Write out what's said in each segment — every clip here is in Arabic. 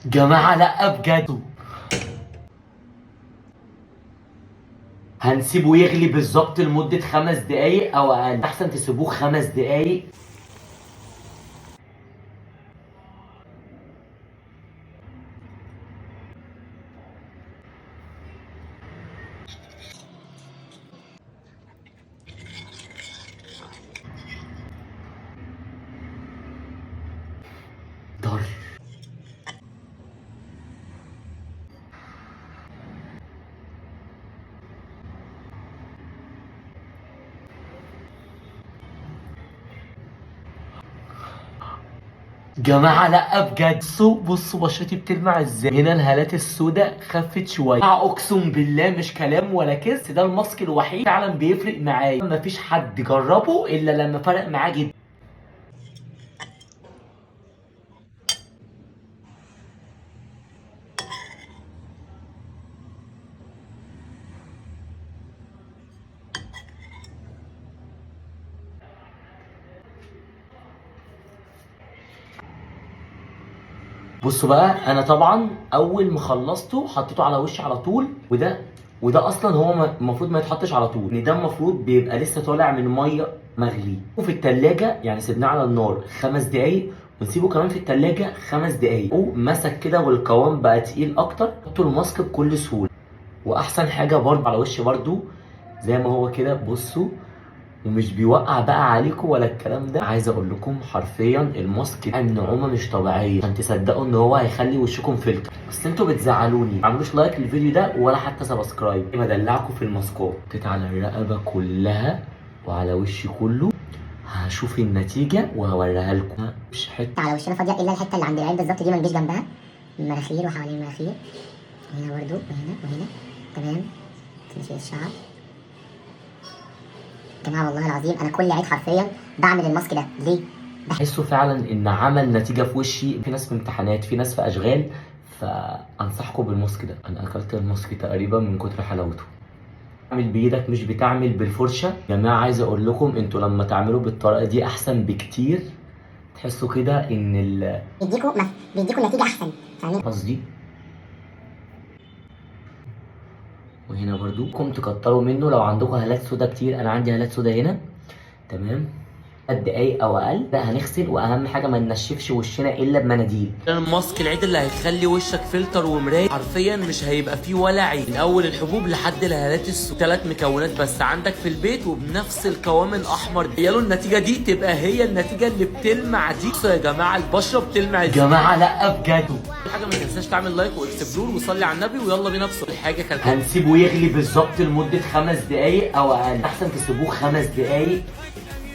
جماعة لأ بجد، هنسيبه يغلي بالظبط لمدة 5 دقايق أو أقل، أحسن تسيبوه 5 دقايق. ضر. جماعة لأ بجد، بصوا بشرتي بتلمع ازاي، هنا الهالات السوداء خفت شوية. اقسم بالله مش كلام ولا كذب، ده الماسك الوحيد فعلا بيفرق معايا، مفيش حد جربه الا لما فرق معاه جدا. بصوا بقى، انا طبعا اول ما خلصته حطيته على وشي على طول، وده اصلا هو المفروض ما يتحطش على طول، ان ده المفروض بيبقى لسه طالع من ميه مغلي، وفي التلاجة يعني سيبناه على النار 5 دقايق، ونسيبه كمان في التلاجة 5 دقايق، ومسك كده والقوام بقى تقيل اكتر، حطوا الماسك بكل سهوله. واحسن حاجه برضه على وشي برضه زي ما هو كده، بصوا، ومش بيوقع بقى عليكم ولا الكلام ده. عايز اقول لكم حرفيا الماسك بتاع النعومه مش طبيعيه، عشان تصدقوا ان هو هيخلي وشكم فلتر. بس انتوا بتزعلوني، ما عملوش لايك للفيديو ده ولا حتى سبسكرايب. بدلعكم في الماسكات، حطيت على الرقبه كلها وعلى وشي كله، هشوف النتيجه وهوريها لكم. مش حته على وشنا فاضيه الا الحته اللي عند العين بالظبط دي، ما نجيش جنبها. المناخير وحوالين المناخير، هنا برضو وهنا تمام. تنشيط الشعر. يا جماعه والله العظيم انا كل عيد حرفيا بعمل الماسك ده. ليه؟ بحسه فعلا ان عمل نتيجه في وشي، في ناس في امتحانات، في ناس في اشغال، فانصحكم بالماسك ده. انا اكلت الماسك تقريبا من كتر حلاوته. تعمل بايدك مش بتعمل بالفرشه. يا جماعه عايز اقول لكم، انتوا لما تعملوا بالطريقه دي احسن بكتير، تحسوا كده ان بيديكوا نتيجه احسن، فاهمين قصدي. وهنا برضو كم تكتروا منه لو عندكم هالات سودا كتير، انا عندي هالات سودا هنا. تمام. 3 دقايق او اقل. لا هنغسل، واهم حاجه ما ننشفش وشنا الا بمناديل. الماسك العيد اللي هيخلي وشك فلتر ومرايه، حرفيا مش هيبقى فيه ولا عيب، من اول الحبوب لحد الهالات السود. 3 مكونات بس عندك في البيت وبنفس القوام الاحمر. تخيلوا النتيجه دي تبقى هي النتيجه اللي بتلمع دي. بصوا يا جماعه البشره بتلمع ازاي. جماعه لا بجد، حاجه ما تنساش تعمل لايك واكسبلور وصلي على النبي، ويلا بينا بسرعه. الحاجه كانت هنسيبه يغلي بالظبط لمده 5 دقايق او اقل، احسن تسيبوه 5 دقايق.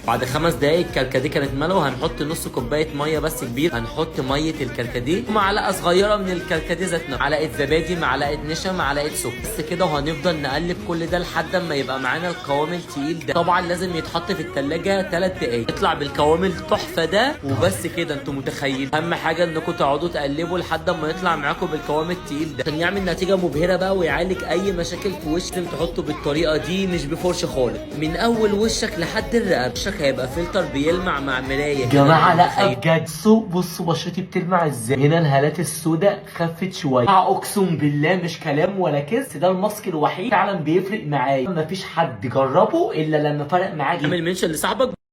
بعد 5 دقايق الكركديه كانت ملوى، هنحط نص كوبايه ميه بس كبير، هنحط ميه الكركديه ومعلقه صغيره من الكركديه ذات نفسه، معلقه زبادي، معلقه نشا، معلقه سكر، بس كده. وهنفضل نقلب كل ده لحد ما يبقى معانا القوام التقيل ده. طبعا لازم يتحط في التلاجة 3 دقايق، يطلع بالقوام التحفه ده. وبس كده، انتوا متخيلين؟ اهم حاجه انكم تقعدوا تقلبوا لحد ما يطلع معاكم بالقوام التقيل ده، عشان يعمل نتيجه مبهره بقى ويعالج اي مشاكل في وشك. لازم تحطه بالطريقه دي، مش بفرشه خالص، من اول وشك لحد الرقبه. وشك هيبقى فلتر بيلمع مع مرايه. جماعه لا بجد، بصوا بشرتي بتلمع ازاي، هنا الهالات السوداء خفت شويه. اقسم بالله مش كلام ولا كذب، ده الماسك الوحيد فعلا بيفرق معايا، مفيش حد جربه الا لما فرق معاه جدا. اعمل منشن لصاحبك.